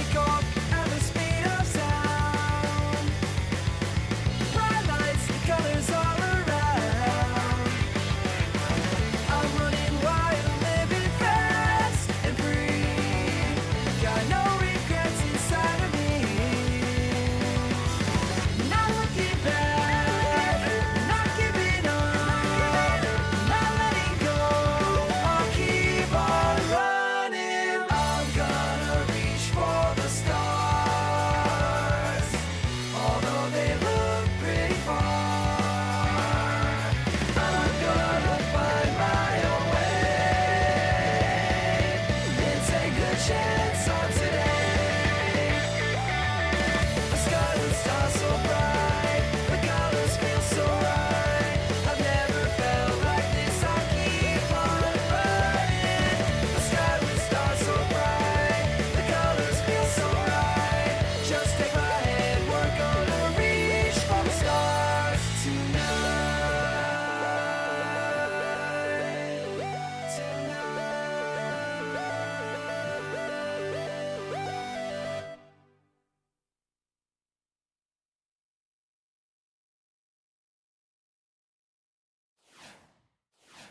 take off at the speed of sound. Bright lights, the colors all around. I'm running wild, living fast and free. Got no regrets inside of me. Not looking back, not giving up, not letting go. I'll keep on running. I'm gonna reach for the stars, although they look pretty far. I'm gonna find my own way and take a chance on today. The sky will start so bright, the colors feel so right. I've never felt like this, I'll keep on running. The sky will start so bright, the colors feel so right. Just take my hand, we're gonna reach for the stars tonight.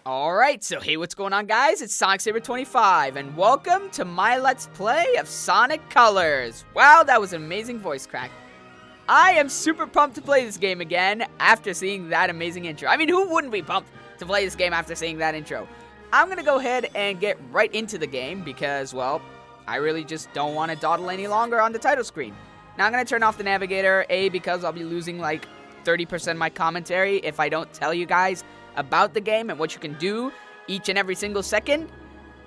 Alright, so hey, what's going on, guys? It's Sonic Saber 25, and welcome to my Let's Play of Sonic Colors. Wow, that was an amazing voice crack. I am super pumped to play this game again after seeing that amazing intro. I mean, who wouldn't be pumped to play this game after seeing that intro? I'm gonna go ahead and get right into the game because, well, I really just don't want to dawdle any longer on the title screen. Now, I'm gonna turn off the navigator, A, because I'll be losing like 30% of my commentary if I don't tell you guys about the game and what you can do each and every single second,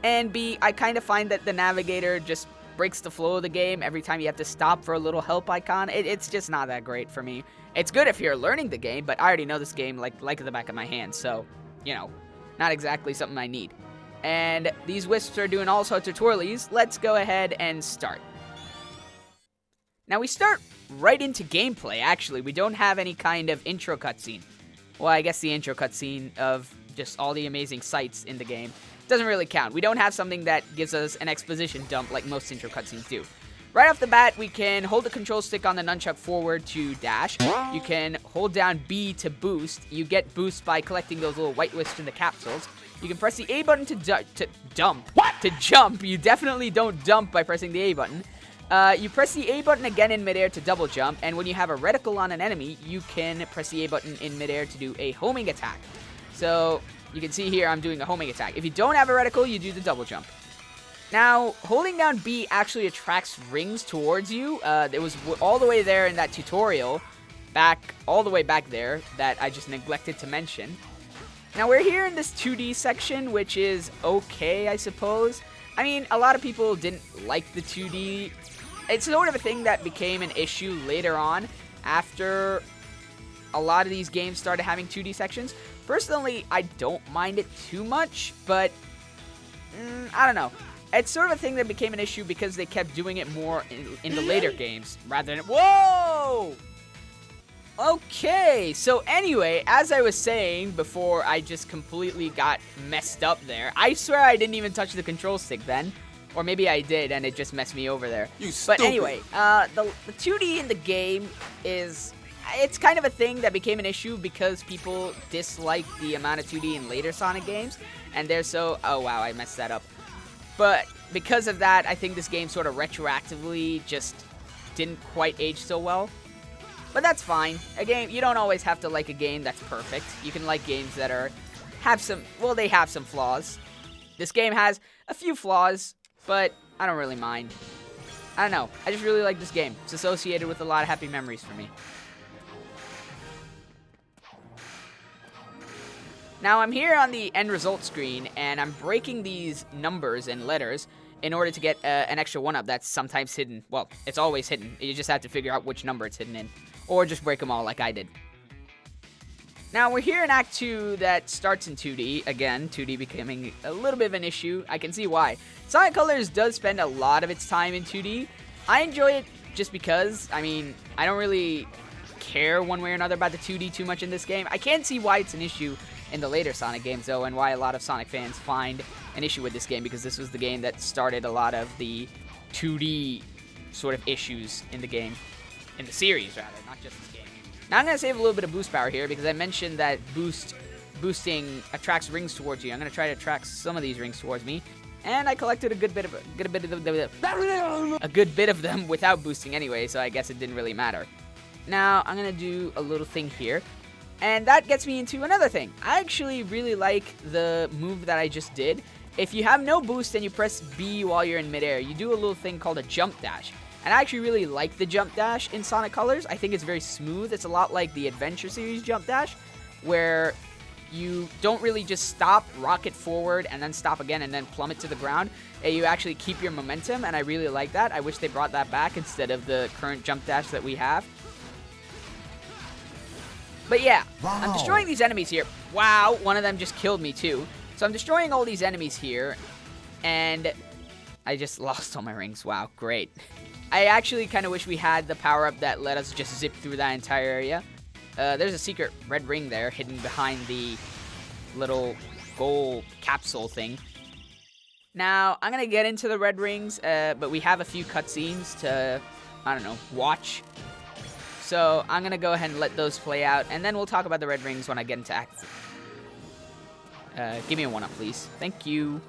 and B, I kind of find that the navigator just breaks the flow of the game every time you have to stop for a little help icon. It's just not that great for me. It's good if you're learning the game, but I already know this game like the back of my hand, so, you know, not exactly something I need. And these wisps are doing all sorts of twirlies. Let's go ahead and start. Now we start right into gameplay, actually. We don't have any kind of intro cutscene. Well, I guess the intro cutscene of just all the amazing sights in the game doesn't really count. We don't have something that gives us an exposition dump like most intro cutscenes do. Right off the bat, we can hold the control stick on the nunchuck forward to dash. You can hold down B to boost. You get boost by collecting those little white wisps in the capsules. You can press the A button to dump. What? To jump. You definitely don't dump by pressing the A button. You press the A button again in midair to double jump, and when you have a reticle on an enemy, you can press the A button in midair to do a homing attack. So, you can see here I'm doing a homing attack. If you don't have a reticle, you do the double jump. Now, holding down B actually attracts rings towards you. It was all the way there in that tutorial, all the way back there, that I just neglected to mention. Now, we're here in this 2D section, which is okay, I suppose. I mean, a lot of people didn't like the 2D. It's sort of a thing that became an issue later on after a lot of these games started having 2D sections. Personally, I don't mind it too much, but I don't know. It's sort of a thing that became an issue because they kept doing it more in the later games rather than... Whoa! Okay, so anyway, as I was saying before I just completely got messed up there, I swear I didn't even touch the control stick then. Or maybe I did, and it just messed me over there. But anyway, the 2D in the game is... It's kind of a thing that became an issue because people dislike the amount of 2D in later Sonic games. And they're so... Oh, wow, I messed that up. But because of that, I think this game sort of retroactively just didn't quite age so well. But that's fine. A game... You don't always have to like a game that's perfect. You can like games that have some... Well, they have some flaws. This game has a few flaws, but I don't really mind. I don't know. I just really like this game. It's associated with a lot of happy memories for me. Now, I'm here on the end result screen, and I'm breaking these numbers and letters in order to get an extra 1-up that's sometimes hidden. Well, it's always hidden. You just have to figure out which number it's hidden in. Or just break them all like I did. Now, we're here in Act 2 that starts in 2D. Again, 2D becoming a little bit of an issue. I can see why. Sonic Colors does spend a lot of its time in 2D. I enjoy it just because, I mean, I don't really care one way or another about the 2D too much in this game. I can see why it's an issue in the later Sonic games, though, and why a lot of Sonic fans find an issue with this game, because this was the game that started a lot of the 2D sort of issues in the game. In the series, rather, not just this game. Now I'm going to save a little bit of boost power here because I mentioned that boosting attracts rings towards you. I'm going to try to attract some of these rings towards me. And I collected a good bit of them without boosting anyway, so I guess it didn't really matter. Now I'm going to do a little thing here. And that gets me into another thing. I actually really like the move that I just did. If you have no boost and you press B while you're in midair, you do a little thing called a jump dash. And I actually really like the jump dash in Sonic Colors. I think it's very smooth. It's a lot like the Adventure Series jump dash, where you don't really just stop, rocket forward, and then stop again, and then plummet to the ground. You actually keep your momentum, and I really like that. I wish they brought that back instead of the current jump dash that we have. But yeah, wow. I'm destroying these enemies here. Wow, one of them just killed me too. So I'm destroying all these enemies here, and I just lost all my rings. Wow, great. I actually kind of wish we had the power-up that let us just zip through that entire area. There's a secret red ring there hidden behind the little gold capsule thing. Now, I'm going to get into the red rings, but we have a few cutscenes to, I don't know, watch. So I'm going to go ahead and let those play out, and then we'll talk about the red rings when I get into Act 3. Give me a 1-up, please. Thank you.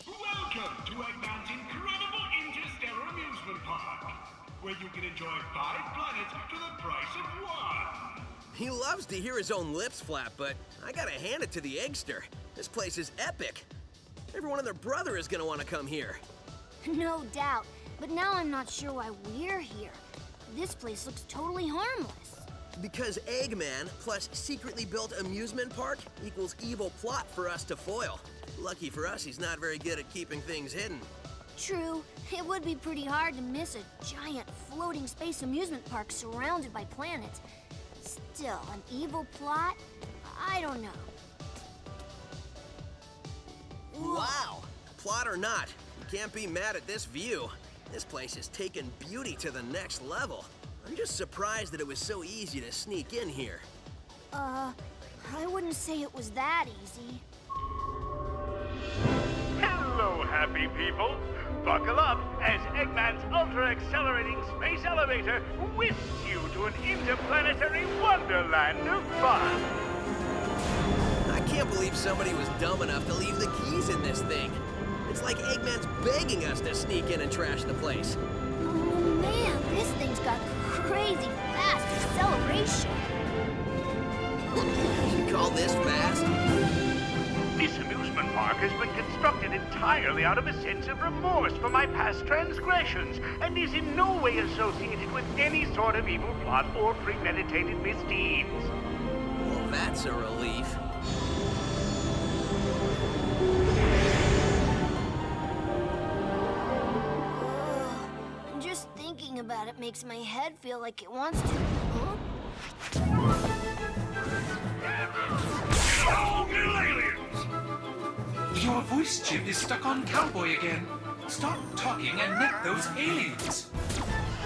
Welcome to Eggman's incredible Interstellar Amusement Park, where you can enjoy 5 planets to the price of 1. He loves to hear his own lips flap, but I gotta hand it to the Eggster. This place is epic. Everyone and their brother is gonna want to come here. No doubt, but now I'm not sure why we're here. This place looks totally harmless. Because Eggman plus secretly built amusement park equals evil plot for us to foil. Lucky for us, he's not very good at keeping things hidden. True, it would be pretty hard to miss a giant floating space amusement park surrounded by planets. Still, an evil plot? I don't know. Wow! Plot or not, you can't be mad at this view. This place has taken beauty to the next level. I'm just surprised that it was so easy to sneak in here. I wouldn't say it was that easy. Hello, happy people. Buckle up as Eggman's ultra-accelerating space elevator whisks you to an interplanetary wonderland of fun. I can't believe somebody was dumb enough to leave the keys in this thing. It's like Eggman's begging us to sneak in and trash the place. Oh man, this thing's got crazy fast acceleration. You call this fast? This amusement park has been constructed entirely out of a sense of remorse for my past transgressions and is in no way associated with any sort of evil plot or premeditated misdeeds. Well, that's a relief. Just thinking about it makes my head feel like it wants to. Huh? Oh, little aliens! Your voice chip is stuck on Cowboy again. Stop talking and net those aliens.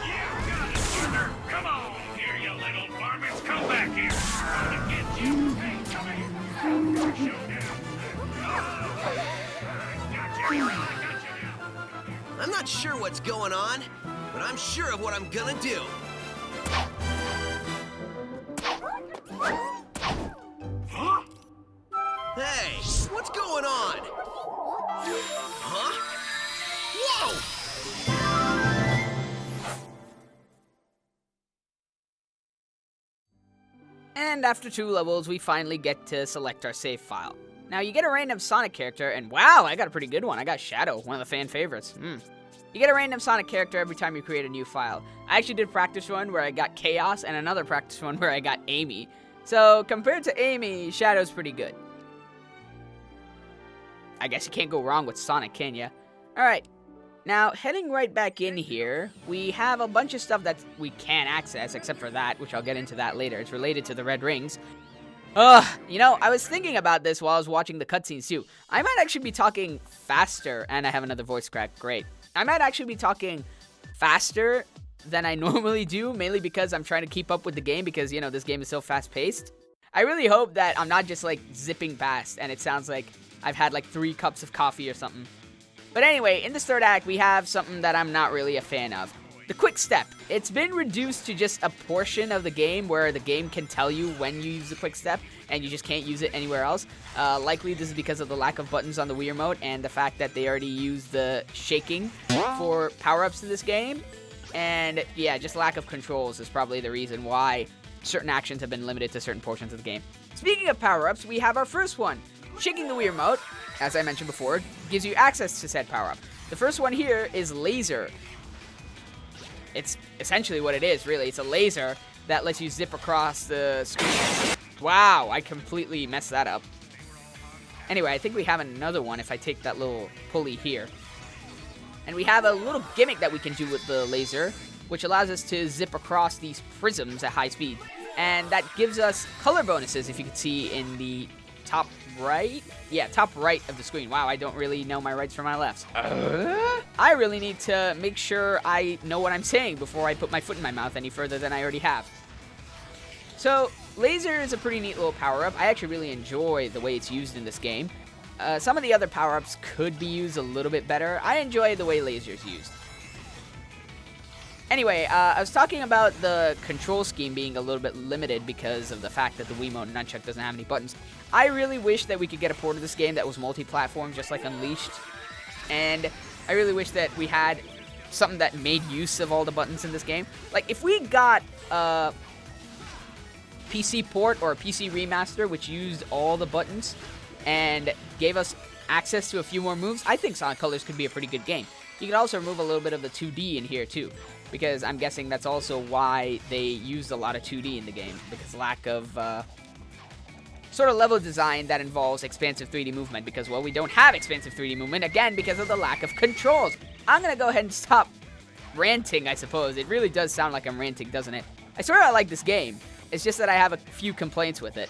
You got it, partner! Come on here, you little varmints! Come back here! I'm gonna get you! Hey, come here! Showdown! Gotcha! I'm not sure what's going on, but I'm sure of what I'm gonna do. Huh? Hey, what's going on? Huh? Whoa! And after 2 levels, we finally get to select our save file. Now, you get a random Sonic character, and wow, I got a pretty good one. I got Shadow, one of the fan favorites. You get a random Sonic character every time you create a new file. I actually did a practice one where I got Chaos, and another practice one where I got Amy. So, compared to Amy, Shadow's pretty good. I guess you can't go wrong with Sonic, can ya? Alright, now, heading right back in here, we have a bunch of stuff that we can't access, except for that, which I'll get into that later. It's related to the red rings. You know, I was thinking about this while I was watching the cutscenes too. I might actually be talking faster, and I have another voice crack, great. I might actually be talking faster than I normally do, mainly because I'm trying to keep up with the game because, you know, this game is so fast-paced. I really hope that I'm not just, like, zipping past, and it sounds like I've had, like, 3 cups of coffee or something. But anyway, in this third act, we have something that I'm not really a fan of. The quick step. It's been reduced to just a portion of the game where the game can tell you when you use the quick step, and you just can't use it anywhere else. Likely this is because of the lack of buttons on the Wii Remote and the fact that they already use the shaking for power-ups in this game. And yeah, just lack of controls is probably the reason why certain actions have been limited to certain portions of the game. Speaking of power-ups, we have our first one. Shaking the Wii Remote, as I mentioned before, gives you access to said power-up. The first one here is Laser. It's essentially what it is, really. It's a laser that lets you zip across the screen. Wow, I completely messed that up. Anyway, I think we have another one if I take that little pulley here. And we have a little gimmick that we can do with the laser, which allows us to zip across these prisms at high speed. And that gives us color bonuses, if you can see in the top right? Yeah, top right of the screen. Wow, I don't really know my rights from my lefts. I really need to make sure I know what I'm saying before I put my foot in my mouth any further than I already have. So, laser is a pretty neat little power-up. I actually really enjoy the way it's used in this game. Some of the other power-ups could be used a little bit better. I enjoy the way laser is used. Anyway, I was talking about the control scheme being a little bit limited because of the fact that the Wiimote Nunchuck doesn't have any buttons. I really wish that we could get a port of this game that was multi-platform, just like Unleashed. And I really wish that we had something that made use of all the buttons in this game. Like, if we got a PC port or a PC remaster which used all the buttons and gave us access to a few more moves, I think Sonic Colors could be a pretty good game. You could also remove a little bit of the 2D in here too, because I'm guessing that's also why they used a lot of 2D in the game, because lack of sort of level design that involves expansive 3D movement, because, well, we don't have expansive 3D movement, again, because of the lack of controls. I'm going to go ahead and stop ranting, I suppose. It really does sound like I'm ranting, doesn't it? I swear I like this game. It's just that I have a few complaints with it.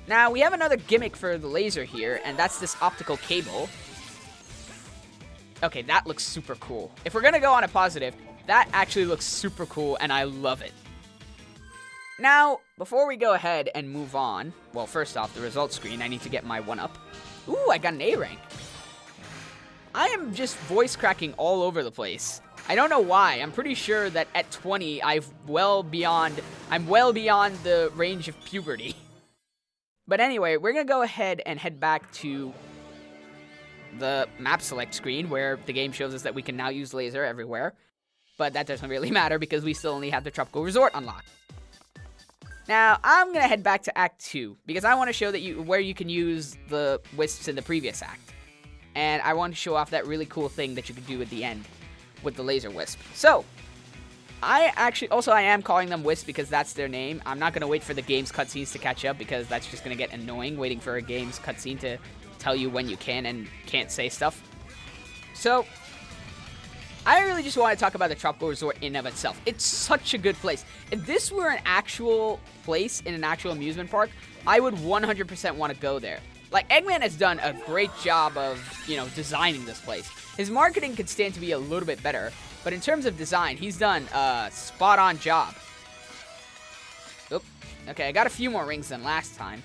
Now, we have another gimmick for the laser here, and that's this optical cable. Okay, that looks super cool. If we're gonna go on a positive, that actually looks super cool, and I love it. Now, before we go ahead and move on, well, first off, the results screen, I need to get my 1-up. Ooh, I got an A rank. I am just voice cracking all over the place. I don't know why. I'm pretty sure that at 20, I'm well beyond the range of puberty. But anyway, we're gonna go ahead and head back to the map select screen where the game shows us that we can now use laser everywhere. But that doesn't really matter because we still only have the Tropical Resort unlocked. Now, I'm gonna head back to Act 2 because I want to show that where you can use the wisps in the previous act. And I want to show off that really cool thing that you can do at the end with the laser wisp. So, I am calling them wisps because that's their name. I'm not gonna wait for the game's cutscenes to catch up because that's just gonna get annoying waiting for a game's cutscene to tell you when you can and can't say stuff. So, I really just want to talk about the Tropical Resort in and of itself. It's such a good place. If this were an actual place in an actual amusement park, I would 100% want to go there. Like, Eggman has done a great job of, designing this place. His marketing could stand to be a little bit better, but in terms of design, he's done a spot-on job. Oop. Okay, I got a few more rings than last time.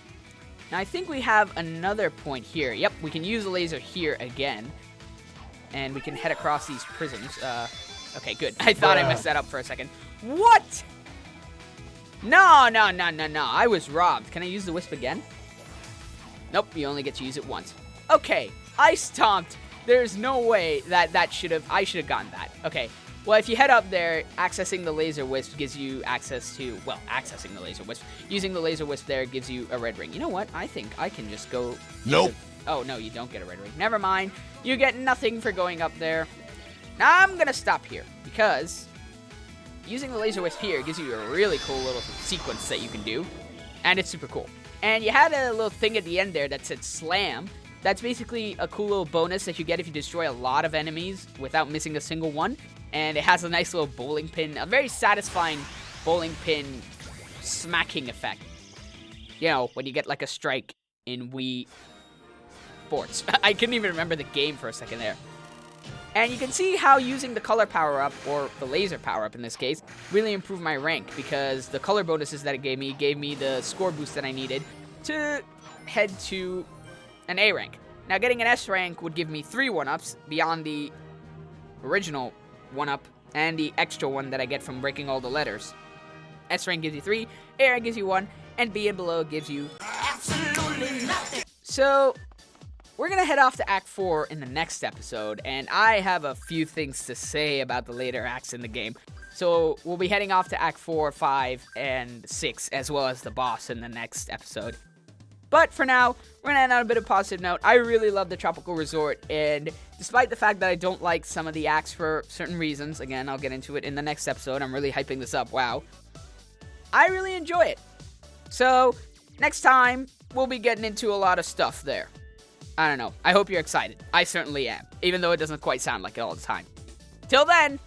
Now, I think we have another point here. Yep, we can use the laser here again. And we can head across these prisms. Okay, good. I thought I messed that up for a second. What? No. I was robbed. Can I use the wisp again? Nope, you only get to use it once. Okay, I stomped. There's no way that I should have gotten that. Okay. Well, if you head up there, accessing the laser wisp gives you access to, accessing the laser wisp. Using the laser wisp there gives you a red ring. You know what? I think I can just go... Nope. Oh, no, you don't get a red ring. Never mind. You get nothing for going up there. Now, I'm going to stop here because using the laser wisp here gives you a really cool little sequence that you can do. And it's super cool. And you had a little thing at the end there that said slam. That's basically a cool little bonus that you get if you destroy a lot of enemies without missing a single one. And it has a nice little bowling pin, a very satisfying bowling pin smacking effect. You know, when you get like a strike in Wii Sports. I couldn't even remember the game for a second there. And you can see how using the color power-up, or the laser power-up in this case, really improved my rank because the color bonuses that it gave me the score boost that I needed to head to an A rank. Now, getting an S rank would give me 3 1-ups beyond the original 1-up and the extra one that I get from breaking all the letters. S rank gives you 3, A rank gives you 1, and B and below gives you absolutely nothing. So, we're gonna head off to Act 4 in the next episode, and I have a few things to say about the later acts in the game. So, we'll be heading off to Act 4, 5, and 6, as well as the boss in the next episode. But for now, we're gonna end on a bit of a positive note. I really love the Tropical Resort, and despite the fact that I don't like some of the acts for certain reasons, again, I'll get into it in the next episode, I'm really hyping this up, wow. I really enjoy it. So, next time, we'll be getting into a lot of stuff there. I don't know, I hope you're excited. I certainly am, even though it doesn't quite sound like it all the time. Till then,